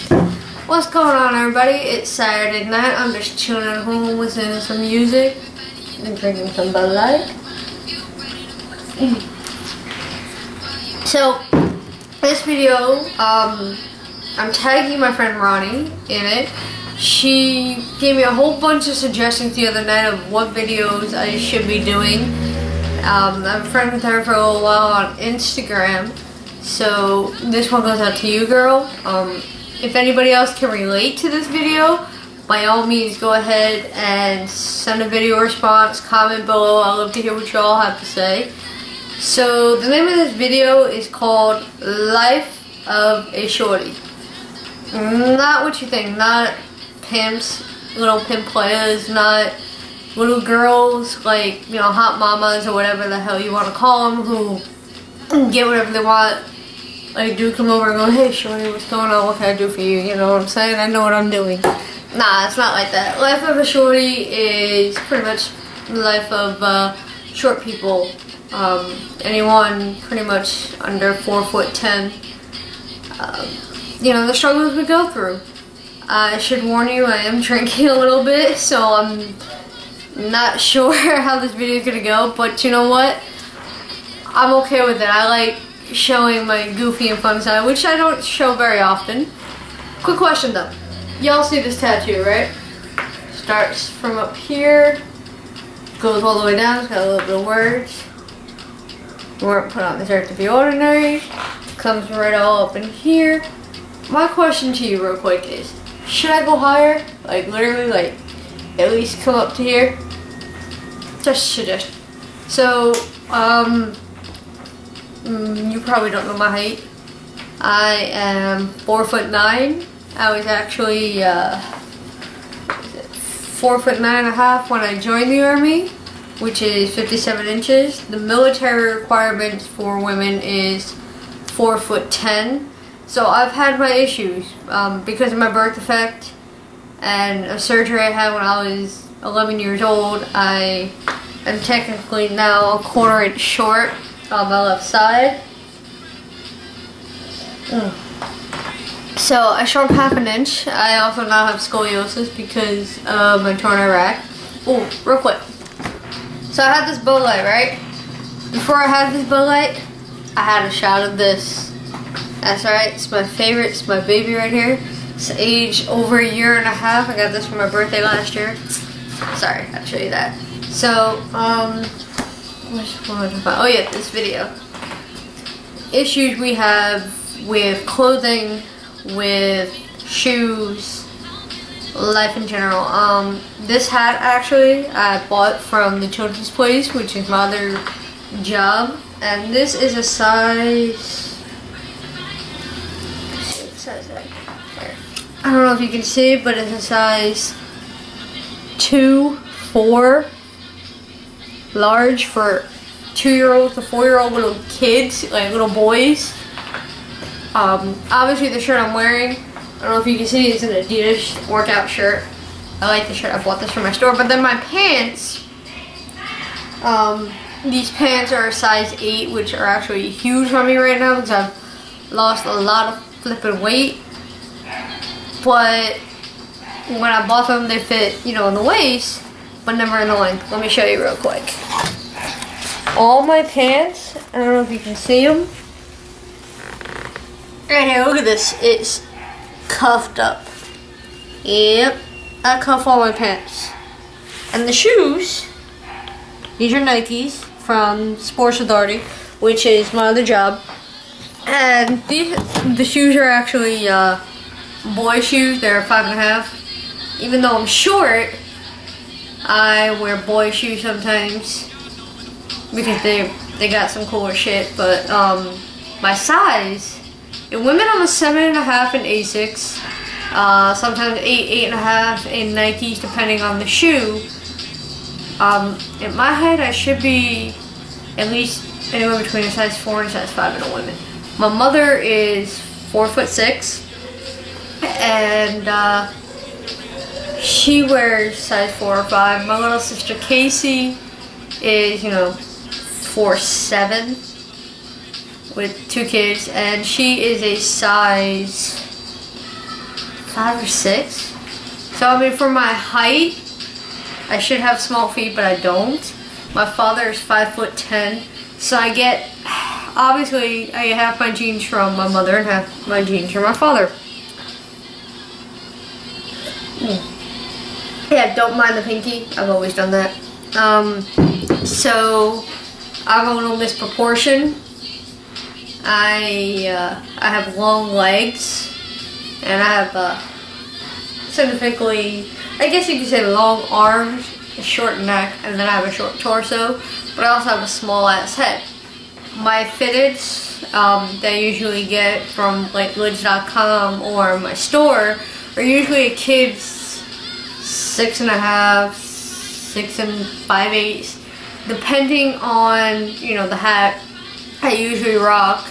What's going on, everybody? It's Saturday night. I'm just chilling at home listening to some music and drinking some Bud Light. So, this video, I'm tagging my friend Ronnie in it. She gave me a whole bunch of suggestions the other night of what videos I should be doing. I'm friends with her for a little while on Instagram. So, this one goes out to you, girl. If anybody else can relate to this video, by all means go ahead and send a video response, comment below. I'd love to hear what you all have to say. So the name of this video is called Life of a Shorty. Not what you think, not pimps, little pimp players, not little girls like, you know, hot mamas or whatever the hell you want to call them, who get whatever they want. Like, do come over and go, hey, shorty, what's going on? What can I do for you? You know what I'm saying? I know what I'm doing. Nah, it's not like that. Life of a shorty is pretty much the life of short people. Anyone pretty much under 4'10". You know, the struggles we go through. I should warn you, I am drinking a little bit, so I'm not sure how this video is going to go, but you know what? I'm okay with it. I like showing my goofy and fun side, which I don't show very often. Quick question though. Y'all see this tattoo, right? Starts from up here, goes all the way down, it's got a little bit of words. We weren't put on this earth to be ordinary. Comes right all up in here. My question to you real quick is, should I go higher? Like literally, like at least come up to here? Just a suggestion. So, you probably don't know my height. I am 4'9". I was actually 4'9.5" when I joined the Army, which is 57 inches. The military requirement for women is 4'10". So I've had my issues because of my birth defect and a surgery I had when I was 11 years old. I am technically now a quarter inch short on my left side. So I shrunk half an inch. I also now have scoliosis because of my torn Iraq. Oh, real quick. So I had this Bud Light, right? Before I had this Bud Light, I had a shot of this. That's right, it's my favorite, it's my baby right here. It's aged over 1.5 years. I got this for my birthday last year. Sorry, I'll show you that. So, oh yeah, this video. Issues we have with clothing, with shoes, life in general. This hat actually I bought from the Children's Place, which is my other job, and this is a size. I don't know if you can see, but it's a size 2-4. Large for 2-year-olds to 4-year-old little kids, like little boys. Obviously the shirt I'm wearing, I don't know if you can see, it's an Adidas workout shirt. I like the shirt, I bought this from my store. But then my pants, these pants are a size 8, which are actually huge on me right now because I've lost a lot of flipping weight. But when I bought them, they fit, you know, in the waist, but never in the length. Let me show you real quick. All my pants, I don't know if you can see them. Right here, look at this. It's cuffed up. Yep, I cuff all my pants. And the shoes, these are Nikes from Sports Authority, which is my other job. And the shoes are actually boy shoes. They're 5.5. Even though I'm short, I wear boy shoes sometimes because they got some cooler shit. But my size, in women I'm a 7.5 in Asics, sometimes 8, 8.5 in Nikes depending on the shoe. At my height I should be at least anywhere between a size 4 and a size 5 in a woman. My mother is 4'6", and she wears size 4 or 5. My little sister Casey is, you know, 4'7" with 2 kids, and she is a size 5 or 6. So I mean, for my height, I should have small feet, but I don't. My father is 5'10", so I get, obviously, I get half my genes from my mother and half my genes from my father. Yeah, don't mind the pinky. I've always done that. So I'm a little misproportioned. I have long legs, and I have significantly, I guess you could say, long arms, a short neck, and then I have a short torso. But I also have a small ass head. My fitteds that I usually get from like lids.com or my store are usually a kid's 6.5, 6 5/8, depending on, you know, the hat I usually rock.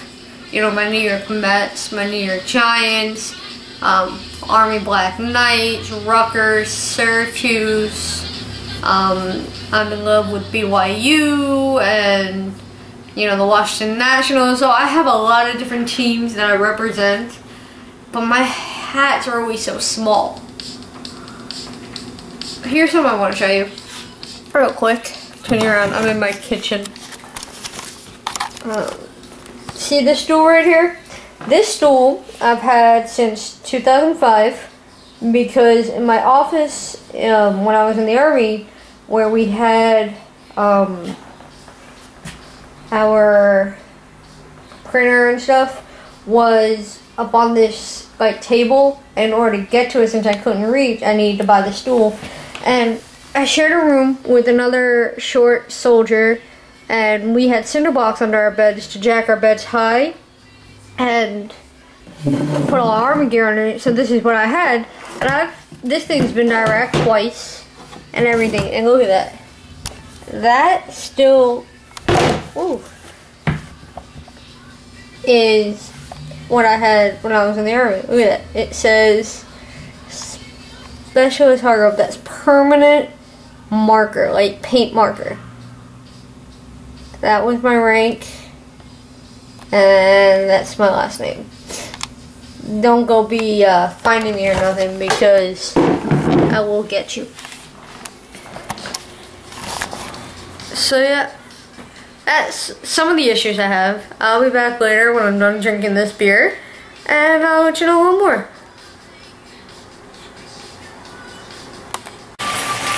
You know, my New York Mets, my New York Giants, Army Black Knights, Rutgers, Syracuse. I'm in love with BYU and, you know, the Washington Nationals. So I have a lot of different teams that I represent, but my hats are always so small. Here's something I want to show you real quick. Turn you around. I'm in my kitchen. See this stool right here? This stool I've had since 2005 because in my office when I was in the Army, where we had our printer and stuff was up on this like table. In order to get to it, since I couldn't reach, I needed to buy the stool. And I shared a room with another short soldier, and we had cinder blocks under our beds to jack our beds high and put all our Army gear on it. So this is what I had, and this thing's been direct twice and everything. And look at that. That still is what I had when I was in the Army. Look at that. It says Specialist Hargrove. That's permanent marker, like paint marker. That was my rank, and that's my last name. Don't go be finding me or nothing, because I will get you. So yeah, that's some of the issues I have. I'll be back later when I'm done drinking this beer, and I'll let you know a little more.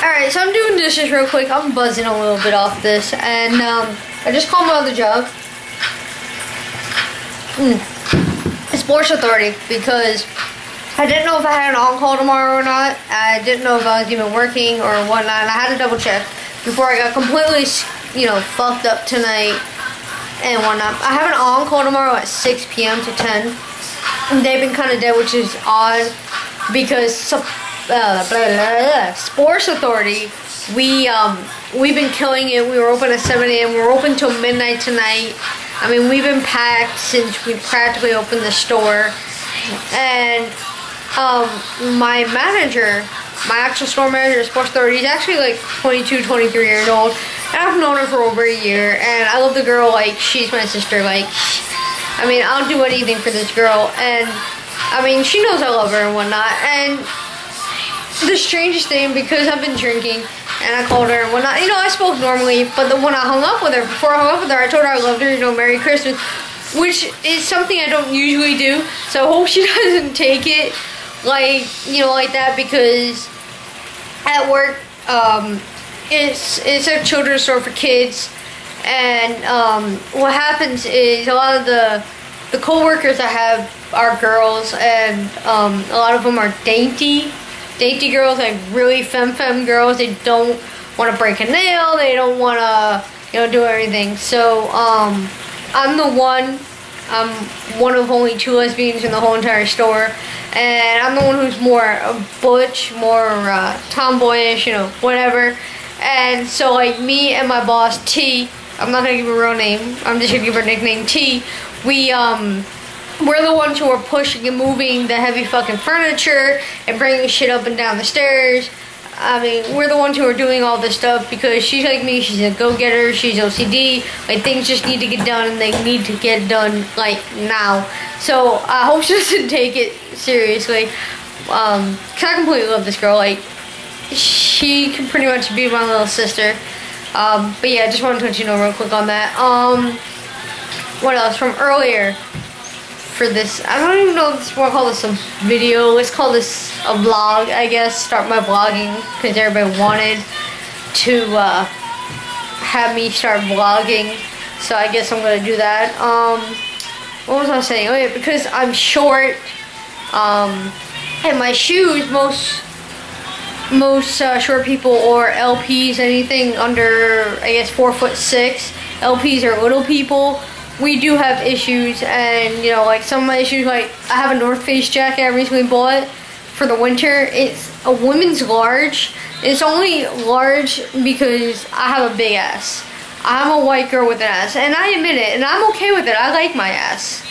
Alright, so I'm doing dishes real quick. I'm buzzing a little bit off this, and I just called my other job. Sports Authority, because I didn't know if I had an on-call tomorrow or not. I didn't know if I was even working or whatnot, and I had to double check before I got completely, you know, fucked up tonight and whatnot. I have an on-call tomorrow at 6 p.m. to 10. And they've been kind of dead, which is odd, because Sports Authority, we've been killing it. We were open at 7 a.m. We're open till midnight tonight. I mean, we've been packed since we practically opened the store. And my manager, my actual store manager at Sports Authority, is actually like 22, 23 years old. And I've known her for over a year. And I love the girl like she's my sister. Like, I mean, I'll do anything for this girl. And, I mean, she knows I love her and whatnot. And the strangest thing, because I've been drinking, and I called her and whatnot, you know, I spoke normally, but when I hung up with her, before I hung up with her, I told her I loved her, you know, Merry Christmas, which is something I don't usually do, so I hope she doesn't take it, like, you know, like that, because at work, it's a children's store for kids, and what happens is a lot of the co-workers I have are girls, and a lot of them are dainty girls, like really femme girls. They don't want to break a nail, they don't want to, you know, do everything. So I'm one of only 2 lesbians in the whole entire store, and I'm the one who's more butch, more tomboyish, you know, whatever. And so like me and my boss T, I'm not gonna give her a real name, I'm just gonna give her a nickname T, we're the ones who are pushing and moving the heavy fucking furniture and bringing shit up and down the stairs. I mean, we're the ones who are doing all this stuff, because she's like me, she's a go-getter, she's OCD, like things just need to get done, and they need to get done like now. So I hope she doesn't take it seriously. 'cause I completely love this girl. Like, she can pretty much be my little sister. But yeah, I just wanted to let you know real quick on that. What else from earlier? For this, I don't even know if this we'll call this a video. Let's call this a vlog, I guess. Start my vlogging because everybody wanted to have me start vlogging, so I guess I'm gonna do that. What was I saying? Oh yeah, because I'm short, and my shoes, most short people or LPs, anything under I guess 4'6", LPs are little people. We do have issues, and you know, like some of my issues, like I have a North Face jacket I recently bought for the winter. It's a women's large. It's only large because I have a big ass. I'm a white girl with an ass, and I admit it, and I'm okay with it. I like my ass.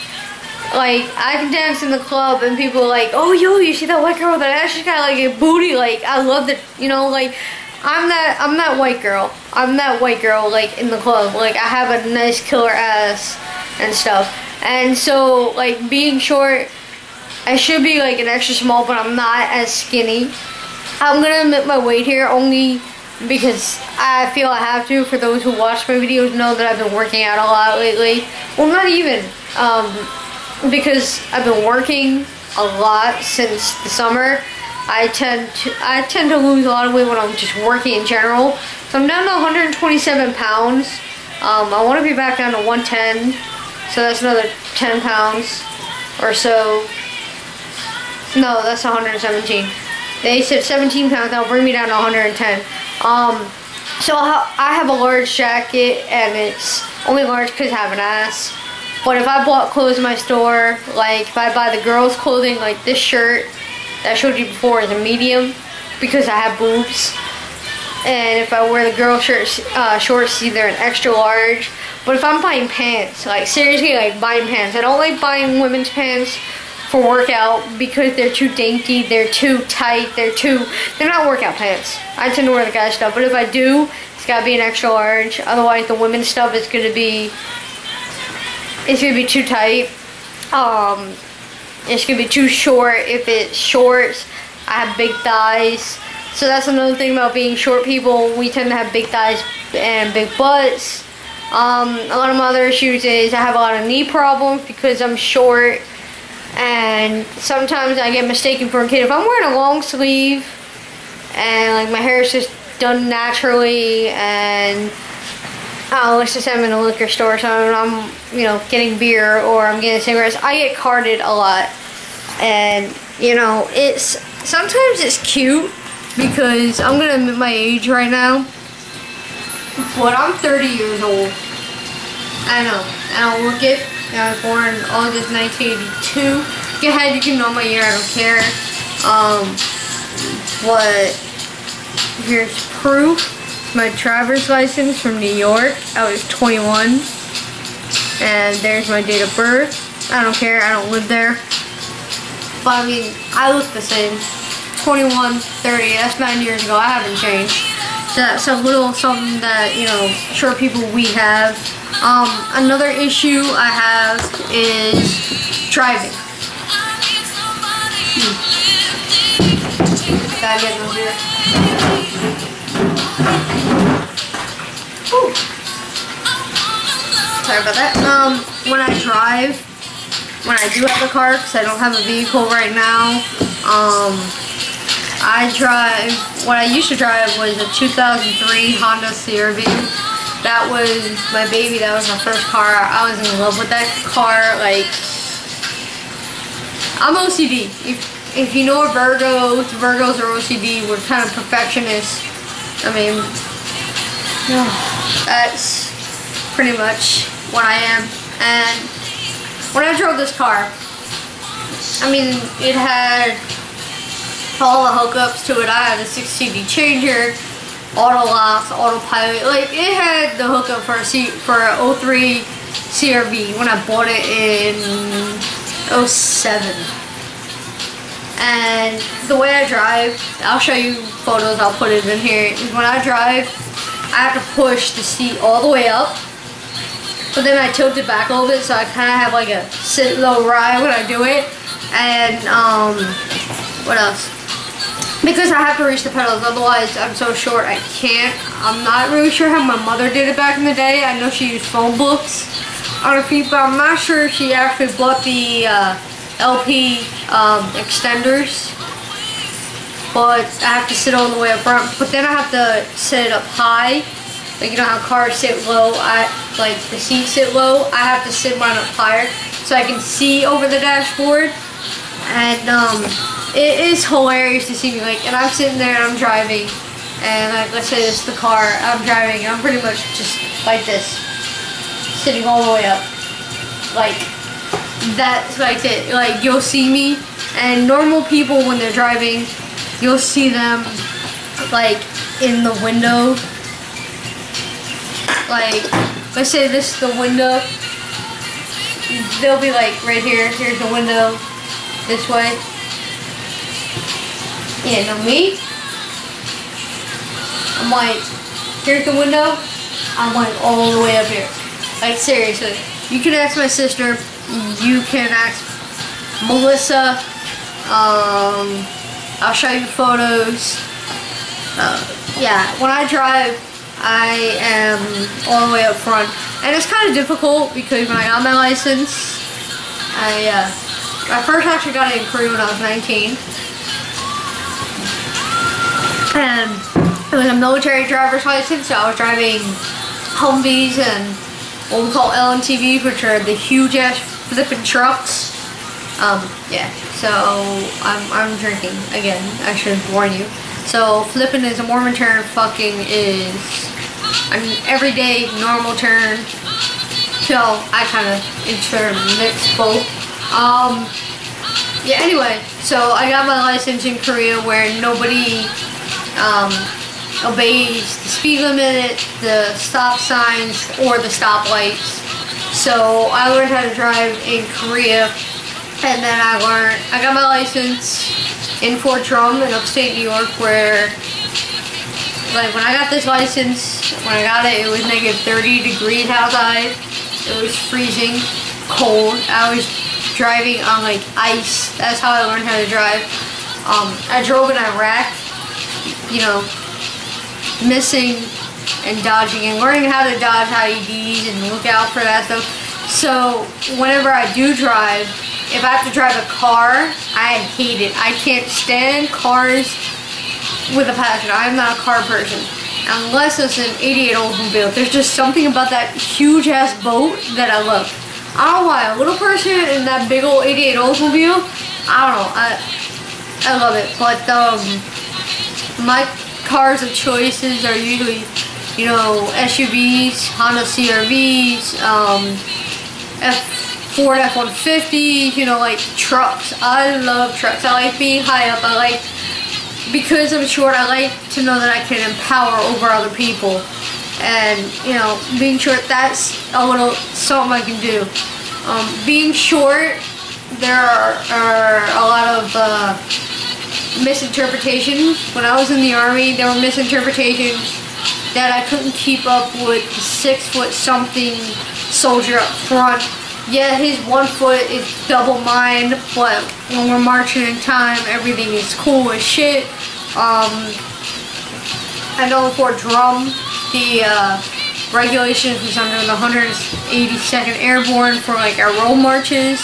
Like, I can dance in the club, and people are like, oh, yo, you see that white girl with an ass? She's got like a booty. Like, I love that, you know, like, I'm that white girl. I'm that white girl, like, in the club. Like, I have a nice killer ass and stuff. And so, like, being short, I should be, like, an extra small, but I'm not as skinny. I'm gonna admit my weight here only because I feel I have to. For those who watch my videos know that I've been working out a lot lately. Well, not even. Because I've been working a lot since the summer. I tend to lose a lot of weight when I'm just working in general. So I'm down to 127 pounds. I want to be back down to 110. So that's another 10 pounds or so. No, that's 117. They said 17 pounds. That'll bring me down to 110. So I have a large jacket, and it's only large because I have an ass. But if I bought clothes in my store, like if I buy the girls' clothing, like this shirt that I showed you before is a medium because I have boobs. And if I wear the girl shorts, they're an extra large. But if I'm buying pants, like seriously, like buying pants, I don't like buying women's pants for workout because they're too dainty, they're too tight, they're not workout pants. I tend to wear the guy stuff, but if I do, it's gotta be an extra large. Otherwise, the women's stuff is gonna be too tight. It's gonna be too short. If it's shorts, I have big thighs. So that's another thing about being short people. We tend to have big thighs and big butts. A lot of my other issues is I have a lot of knee problems because I'm short. And sometimes I get mistaken for a kid. If I'm wearing a long sleeve and like my hair is just done naturally, and let's just say I'm in a liquor store, so I'm, you know, getting beer or I'm getting cigarettes, I get carded a lot. And, you know, sometimes it's cute because I'm gonna admit my age right now, but I'm 30 years old. I know, I don't look it. I was born in August 1982. Go ahead, you can know my year, I don't care. But here's proof. My driver's license from New York. I was 21. And there's my date of birth. I don't care, I don't live there. But I mean, I look the same. 21, 30, that's 9 years ago. I haven't changed. So that's a little something that, you know, short people we have. Another issue I have is driving. Gotta get those here. Ooh. Sorry about that. When I drive, when I do have a car, because I don't have a vehicle right now, I drive, what I used to drive was a 2003 Honda CR-V. That was my baby, that was my first car. I was in love with that car. Like, I'm OCD. If you know Virgos are OCD, we're kind of perfectionists. I mean, that's pretty much what I am. And when I drove this car, I mean, it had all the hookups to it. I had a 6-CD changer, auto locks, autopilot. Like, it had the hookup for a 03 CR-V when I bought it in 07. And the way I drive, I'll show you photos, I'll put it in here. When I drive, I have to push the seat all the way up, but then I tilt it back a little bit, so I kind of have like a sit low ride when I do it. And What else? Because I have to reach the pedals, otherwise I'm so short I can't. I'm not really sure how my mother did it back in the day. I know she used phone books on her feet, but I'm not sure if she actually bought the LP extenders. But I have to sit all the way up front. But then I have to sit it up high. Like, you know how cars sit low, like the seats sit low. I have to sit mine up higher so I can see over the dashboard. And it is hilarious to see me, like, and I'm sitting there and I'm driving, and like, let's say this is the car I'm driving, and I'm pretty much just like this, sitting all the way up, like that's like it. Like, you'll see me, and normal people when they're driving, you'll see them like in the window. Like, let's say this is the window, they'll be like right here. Here's the window. This way. Yeah, no, me? I'm like, here's the window. I'm like all the way up here. Like, seriously. You can ask my sister. You can ask Melissa. I'll show you photos. Yeah, when I drive, I am all the way up front. And it's kind of difficult because when I got my license, I first actually got it in Korea when I was 19. And it was a military driver's license, so I was driving Humvees and what we call LMTVs, which are the huge ass flipping trucks. Yeah, so I'm drinking again, I should warn you. So flipping is a Mormon term, fucking is an everyday normal term. So I kind of intermix both. Yeah, anyway, so I got my license in Korea where nobody obeys the speed limit, the stop signs, or the stoplights. So I learned how to drive in Korea, and then I got my license in Fort Drum in upstate New York, where, like, when I got this license, when I got it, it was negative 30 degrees outside. It was freezing cold. I was driving on like ice. That's how I learned how to drive. I drove in Iraq, you know, missing and dodging and learning how to dodge IEDs and look out for that stuff. So whenever I do drive, if I have to drive a car, I hate it. I can't stand cars with a passion. I'm not a car person. Unless it's an 88 Oldsmobile. There's just something about that huge ass boat that I love. I don't know why. A little person in that big old 88 Oldsmobile, I don't know. I love it. But my cars of choices are usually, you know, SUVs, Honda CR-Vs, Ford F-150, you know, like trucks. I love trucks. I like being high up. Because I'm short, I like to know that I can empower over other people. And, you know, being short, that's a little something I can do. Being short, there are a lot of misinterpretations. When I was in the Army, there were misinterpretations that I couldn't keep up with the 6-foot something soldier up front. Yeah, his 1 foot is double mine, but when we're marching in time, everything is cool as shit. I know for Drum, the regulations was under the 182nd Airborne for like our road marches,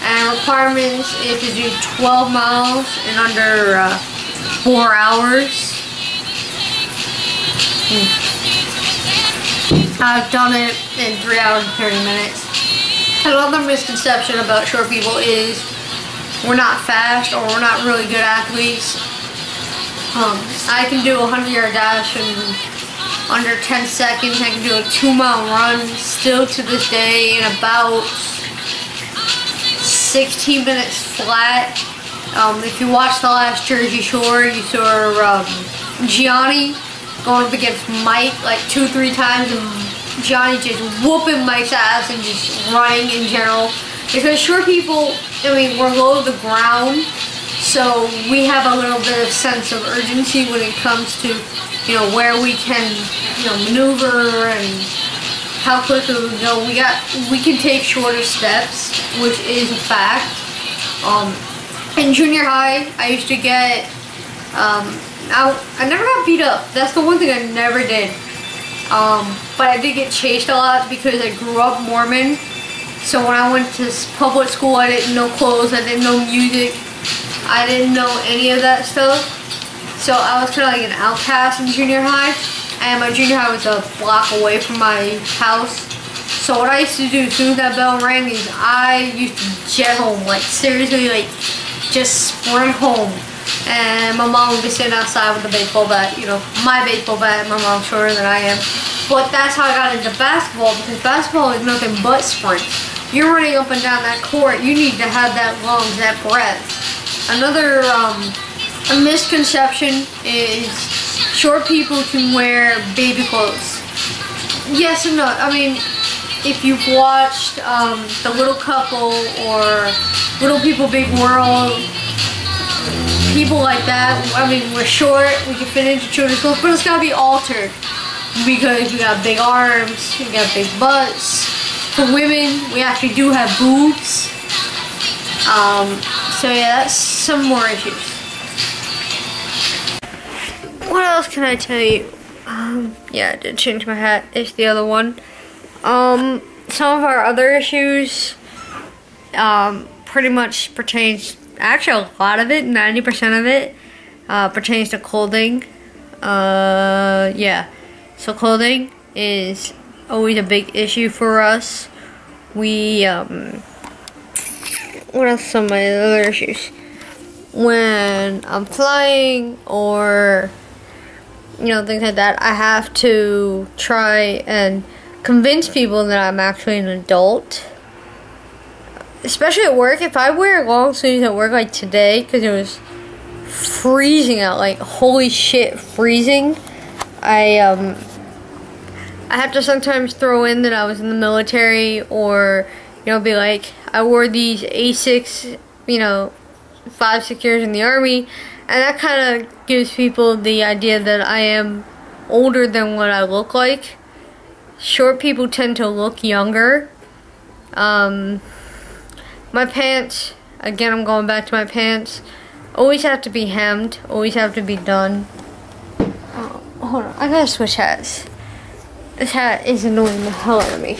and requirements is to do 12 miles in under 4 hours. I've done it in 3 hours and 30 minutes. Another misconception about short people is we're not fast or we're not really good athletes. I can do a 100-yard dash in under 10 seconds. I can do a 2-mile run still to this day in about 16 minutes flat. If you watch the last Jersey Shore, you saw Gianni going up against Mike like 2-3 times, and Johnny just whooping Mike's ass and just running in general. Because short people, I mean, we're low to the ground, so we have a little bit of sense of urgency when it comes to, you know, where we can, you know, maneuver and how quickly we go. We can take shorter steps, which is a fact. In junior high, I used to get, I never got beat up. That's the one thing I never did. But I did get chased a lot because I grew up Mormon. So when I went to public school, I didn't know clothes, I didn't know music, I didn't know any of that stuff. So I was kind of like an outcast in junior high. And my junior high was a block away from my house. So what I used to do as soon as that bell rang is I used to jet home, like seriously, like just sprint home. And my mom would be sitting outside with a baseball bat, you know, my baseball bat, my mom's shorter than I am. But that's how I got into basketball, because basketball is nothing but sprints. You're running up and down that court, you need to have that lungs, that breath. Another a misconception is short people can wear baby clothes. Yes and no. I mean, if you've watched The Little Couple or Little People Big World, people like that, I mean, we're short, we can fit into children's clothes, but it's gotta be altered because we got big arms, we got big butts. For women, we actually do have boobs. So yeah, that's some more issues. What else can I tell you? Yeah, I did change my hat. It's the other one. Some of our other issues pretty much pertains, actually a lot of it, 90% of it, pertains to clothing. Yeah, so clothing is always a big issue for us. We, what else are some of my other issues? When I'm flying or, you know, things like that, I have to try and convince people that I'm actually an adult. Especially at work, if I wear long sleeves at work like today, because it was freezing out, like holy shit, freezing, I have to sometimes throw in that I was in the military, or, you know, be like, I wore these Asics, you know, 5-6 years in the army, and that kind of gives people the idea that I am older than what I look like. Short people tend to look younger. My pants, again, I'm going back to my pants, always have to be hemmed, always have to be done. Oh, hold on, I gotta switch hats. This hat is annoying the hell out of me.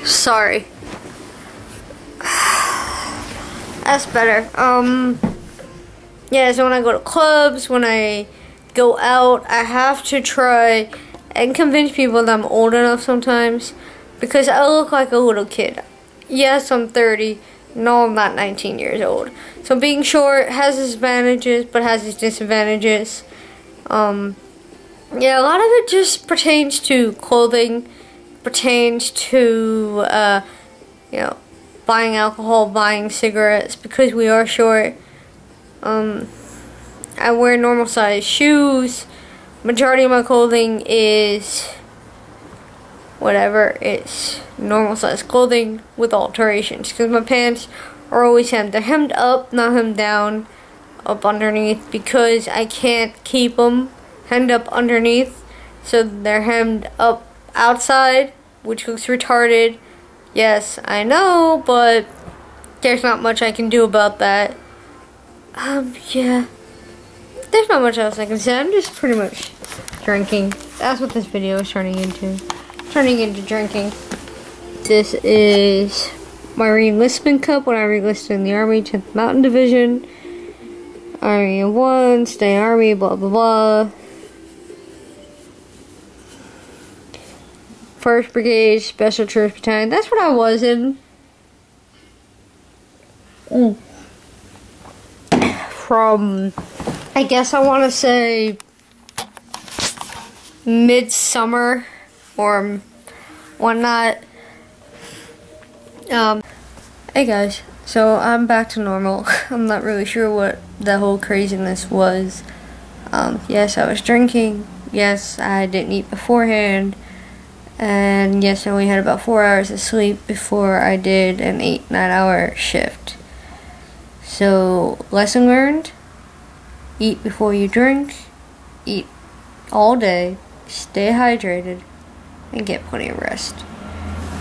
Sorry. That's better. Yeah, so when I go to clubs, when I go out, I have to try and convince people that I'm old enough sometimes, because I look like a little kid. Yes, I'm 30. No, I'm not 19 years old. So being short has its advantages, but has its disadvantages. Yeah, a lot of it just pertains to clothing, pertains to, you know, buying alcohol, buying cigarettes, because we are short. I wear normal size shoes. Majority of my clothing is whatever, it's normal size clothing with alterations, because my pants are always hemmed. They're hemmed up, not hemmed down, up underneath, because I can't keep them hemmed up underneath, so they're hemmed up outside, which looks retarded. Yes, I know, but there's not much I can do about that. Yeah. There's not much else I can say. I'm just pretty much drinking. That's what this video is turning into. Turning into drinking. This is my re-enlistment cup when I re-enlisted in the Army, 10th Mountain Division. Army 1, stay Army, blah blah blah. 1st Brigade, Special Troops Battalion. That's what I was in. From, I guess I want to say, midsummer or whatnot. Hey guys, so I'm back to normal. I'm not really sure what the whole craziness was. Yes, I was drinking. Yes, I didn't eat beforehand. And yes, I only had about 4 hours of sleep before I did an 8-9 hour shift. So, lesson learned, eat before you drink, eat all day, stay hydrated, and get plenty of rest.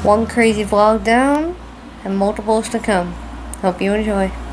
One crazy vlog down. and multiples to come. Hope you enjoy.